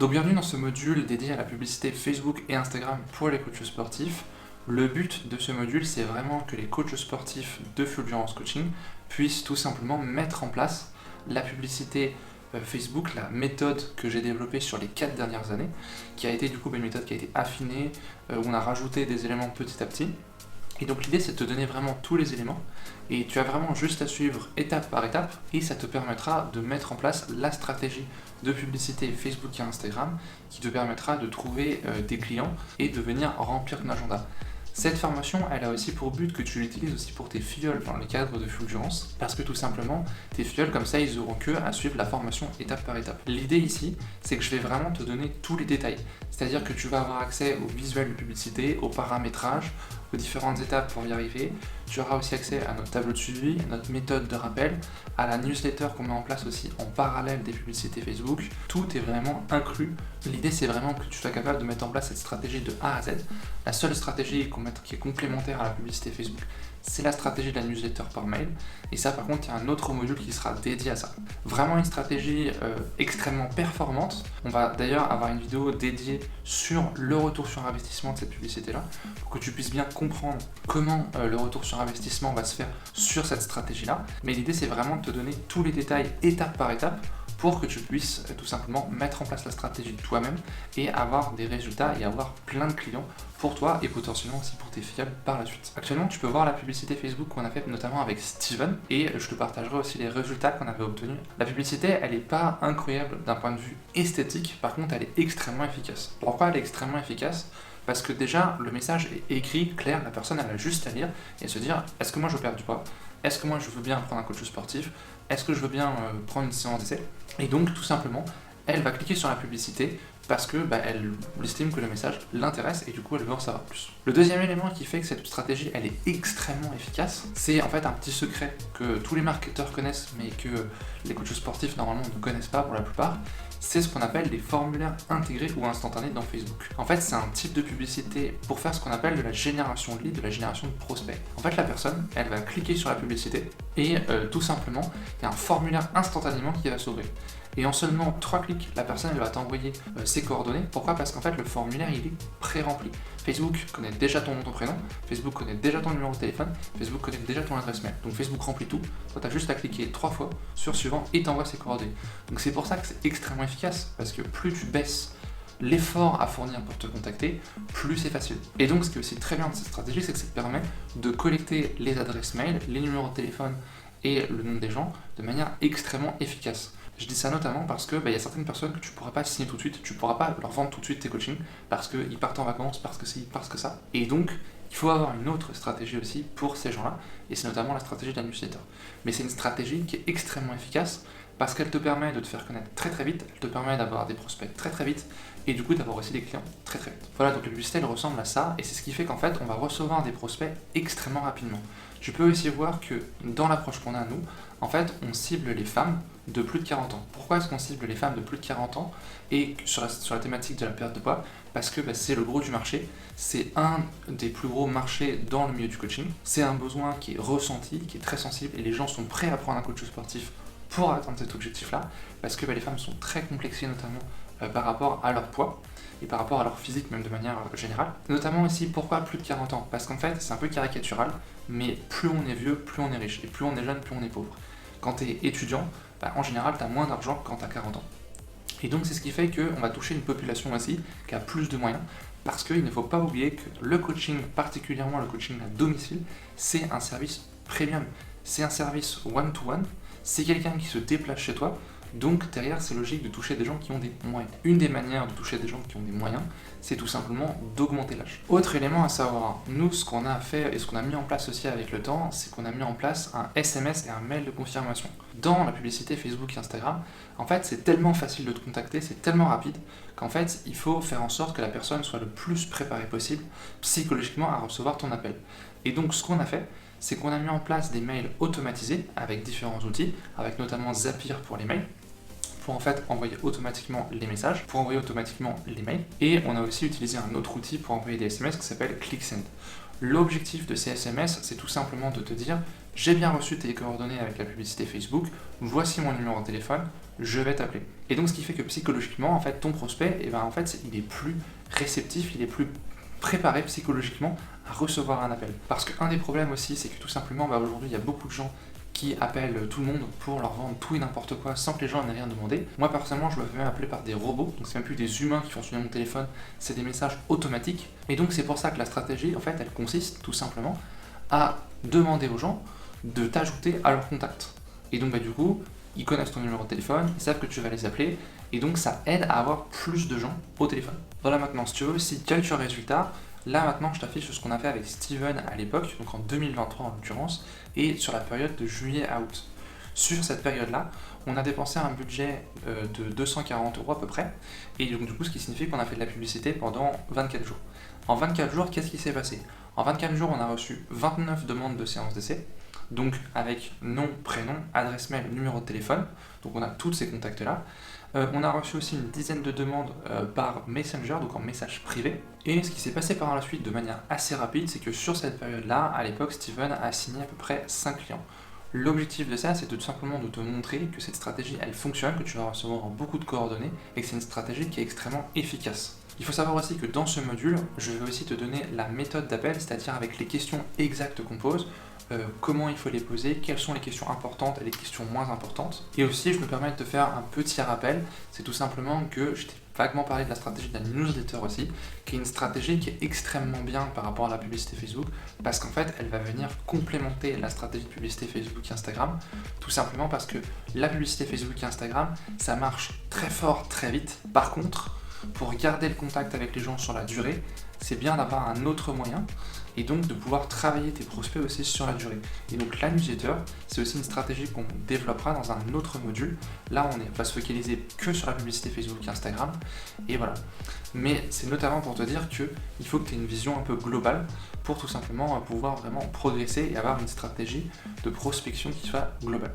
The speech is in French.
Donc bienvenue dans ce module dédié à la publicité Facebook et Instagram pour les coachs sportifs. Le but de ce module, c'est vraiment que les coachs sportifs de Fulgurance Coaching puissent tout simplement mettre en place la publicité Facebook, la méthode que j'ai développée sur les 4 dernières années, qui a été du coup une méthode qui a été affinée, où on a rajouté des éléments petit à petit. Et donc l'idée, c'est de te donner vraiment tous les éléments, et tu as vraiment juste à suivre étape par étape, et ça te permettra de mettre en place la stratégie de publicité Facebook et Instagram, qui te permettra de trouver des clients et de venir remplir ton agenda. Cette formation, elle a aussi pour but que tu l'utilises aussi pour tes filleuls dans le cadre de Fulgurance, parce que tout simplement, tes filleuls, comme ça, ils auront que à suivre la formation étape par étape. L'idée ici, c'est que je vais vraiment te donner tous les détails, c'est-à-dire que tu vas avoir accès au visuel de publicité, au paramétrage, aux différentes étapes pour y arriver. Tu auras aussi accès à notre tableau de suivi, à notre méthode de rappel, à la newsletter qu'on met en place aussi en parallèle des publicités Facebook. Tout est vraiment inclus. L'idée, c'est vraiment que tu sois capable de mettre en place cette stratégie de A à Z. La seule stratégie qui est complémentaire à la publicité Facebook, c'est la stratégie de la newsletter par mail. Et ça, par contre, il y a un autre module qui sera dédié à ça. Vraiment une stratégie extrêmement performante. On va d'ailleurs avoir une vidéo dédiée sur le retour sur investissement de cette publicité-là, pour que tu puisses bien comprendre comment le retour sur investissement va se faire sur cette stratégie-là. Mais l'idée, c'est vraiment de te donner tous les détails étape par étape, pour que tu puisses tout simplement mettre en place la stratégie toi-même et avoir des résultats et avoir plein de clients pour toi et potentiellement aussi pour tes filleuls par la suite. Actuellement, tu peux voir la publicité Facebook qu'on a faite notamment avec Steven, et je te partagerai aussi les résultats qu'on avait obtenus. La publicité, elle n'est pas incroyable d'un point de vue esthétique, par contre elle est extrêmement efficace. Pourquoi elle est extrêmement efficace ? Parce que déjà, le message est écrit, clair, la personne elle a juste à lire et se dire, est-ce que moi je veux perdre du poids ? Est-ce que moi je veux bien prendre un coach sportif ? Est-ce que je veux bien prendre une séance d'essai ? Et donc tout simplement, elle va cliquer sur la publicité parce que elle estime que le message l'intéresse et du coup elle veut en savoir plus. Le deuxième élément qui fait que cette stratégie elle est extrêmement efficace, c'est en fait un petit secret que tous les marketeurs connaissent mais que les coachs sportifs normalement ne connaissent pas pour la plupart. C'est ce qu'on appelle des formulaires intégrés ou instantanés dans Facebook. En fait, c'est un type de publicité pour faire ce qu'on appelle de la génération de leads, de la génération de prospects. En fait, la personne, elle va cliquer sur la publicité et tout simplement, il y a un formulaire instantanément qui va s'ouvrir. Et en seulement 3 clics, la personne elle va t'envoyer ses coordonnées. Pourquoi ? Parce qu'en fait, le formulaire, il est pré-rempli. Facebook connaît déjà ton nom, ton prénom, Facebook connaît déjà ton numéro de téléphone, Facebook connaît déjà ton adresse mail. Donc Facebook remplit tout. Toi, tu as juste à cliquer 3 fois sur suivant et t'envoie ses coordonnées. Donc c'est pour ça que c'est extrêmement efficace, parce que plus tu baisses l'effort à fournir pour te contacter, plus c'est facile. Et donc ce qui est aussi très bien de cette stratégie, c'est que ça te permet de collecter les adresses mail, les numéros de téléphone et le nom des gens de manière extrêmement efficace. Je dis ça notamment parce que y a certaines personnes que tu ne pourras pas signer tout de suite, tu ne pourras pas leur vendre tout de suite tes coachings parce qu'ils partent en vacances, parce que ci, parce que ça. Et donc, il faut avoir une autre stratégie aussi pour ces gens-là, et c'est notamment la stratégie de la newsletter. Mais c'est une stratégie qui est extrêmement efficace parce qu'elle te permet de te faire connaître très très vite, elle te permet d'avoir des prospects très très vite, et du coup d'avoir aussi des clients très très vite. Voilà, donc la publicité elle ressemble à ça, et c'est ce qui fait qu'en fait on va recevoir des prospects extrêmement rapidement. Tu peux aussi voir que dans l'approche qu'on a nous, en fait on cible les femmes de plus de 40 ans. Pourquoi est-ce qu'on cible les femmes de plus de 40 ans et sur la thématique de la perte de poids ? Parce que c'est le gros du marché, c'est un des plus gros marchés dans le milieu du coaching, c'est un besoin qui est ressenti, qui est très sensible, et les gens sont prêts à prendre un coach sportif pour atteindre cet objectif-là, parce que les femmes sont très complexées notamment par rapport à leur poids et par rapport à leur physique même de manière générale. Notamment aussi, pourquoi plus de 40 ans ? Parce qu'en fait, c'est un peu caricatural, mais plus on est vieux, plus on est riche, et plus on est jeune, plus on est pauvre. Quand tu es étudiant, en général, tu as moins d'argent que quand tu as 40 ans. Et donc c'est ce qui fait qu'on va toucher une population aussi qui a plus de moyens, parce qu'il ne faut pas oublier que le coaching, particulièrement le coaching à domicile, c'est un service premium, c'est un service one-to-one, c'est quelqu'un qui se déplace chez toi, donc derrière c'est logique de toucher des gens qui ont des moyens. Une des manières de toucher des gens qui ont des moyens, c'est tout simplement d'augmenter l'âge. Autre élément à savoir, nous ce qu'on a fait et ce qu'on a mis en place aussi avec le temps, c'est qu'on a mis en place un SMS et un mail de confirmation. Dans la publicité Facebook et Instagram, en fait c'est tellement facile de te contacter, c'est tellement rapide, qu'en fait il faut faire en sorte que la personne soit le plus préparée possible psychologiquement à recevoir ton appel. Et donc ce qu'on a fait, c'est qu'on a mis en place des mails automatisés avec différents outils, avec notamment Zapier pour les mails, pour en fait envoyer automatiquement les messages, pour envoyer automatiquement les mails, et on a aussi utilisé un autre outil pour envoyer des SMS qui s'appelle ClickSend. L'objectif de ces SMS, c'est tout simplement de te dire « J'ai bien reçu tes coordonnées avec la publicité Facebook, voici mon numéro de téléphone, je vais t'appeler. Et donc ce qui fait que psychologiquement, en fait, ton prospect, en fait, il est plus réceptif, il est plus préparé psychologiquement à recevoir un appel. Parce qu'un des problèmes aussi, c'est que tout simplement, aujourd'hui, il y a beaucoup de gens qui appellent tout le monde pour leur vendre tout et n'importe quoi sans que les gens n'aient rien demandé. Moi personnellement, je me fais même appeler par des robots, donc c'est même plus des humains qui font sonner mon téléphone, c'est des messages automatiques. Et donc c'est pour ça que la stratégie, en fait, elle consiste tout simplement à demander aux gens de t'ajouter à leur contact. Et donc du coup, ils connaissent ton numéro de téléphone, ils savent que tu vas les appeler, et donc ça aide à avoir plus de gens au téléphone. Voilà, maintenant, si tu veux aussi quelques résultats, là maintenant je t'affiche ce qu'on a fait avec Steven à l'époque, donc en 2023 en l'occurrence, et sur la période de juillet à août. Sur cette période-là, on a dépensé un budget de 240 € à peu près, et donc du coup ce qui signifie qu'on a fait de la publicité pendant 24 jours. En 24 jours, qu'est-ce qui s'est passé? En 24 jours, on a reçu 29 demandes de séances d'essai, donc avec nom, prénom, adresse mail, numéro de téléphone, donc on a tous ces contacts-là. On a reçu aussi une dizaine de demandes par Messenger, donc en message privé. Et ce qui s'est passé par la suite de manière assez rapide, c'est que sur cette période-là, à l'époque, Steven a signé à peu près 5 clients. L'objectif de ça, c'est tout simplement de te montrer que cette stratégie, elle fonctionne, que tu vas recevoir beaucoup de coordonnées, et que c'est une stratégie qui est extrêmement efficace. Il faut savoir aussi que dans ce module, je vais aussi te donner la méthode d'appel, c'est-à-dire avec les questions exactes qu'on pose, comment il faut les poser, quelles sont les questions importantes et les questions moins importantes. Et aussi, je me permets de te faire un petit rappel, c'est tout simplement que je t'ai vaguement parlé de la stratégie de la newsletter aussi, qui est une stratégie qui est extrêmement bien par rapport à la publicité Facebook, parce qu'en fait, elle va venir complémenter la stratégie de publicité Facebook et Instagram, tout simplement parce que la publicité Facebook et Instagram, ça marche très fort, très vite. Par contre, pour garder le contact avec les gens sur la durée, c'est bien d'avoir un autre moyen et donc de pouvoir travailler tes prospects aussi sur la durée. Et donc la newsletter, c'est aussi une stratégie qu'on développera dans un autre module. Là, on va se focaliser que sur la publicité Facebook et Instagram, et voilà. Mais c'est notamment pour te dire qu'il faut que tu aies une vision un peu globale pour tout simplement pouvoir vraiment progresser et avoir une stratégie de prospection qui soit globale.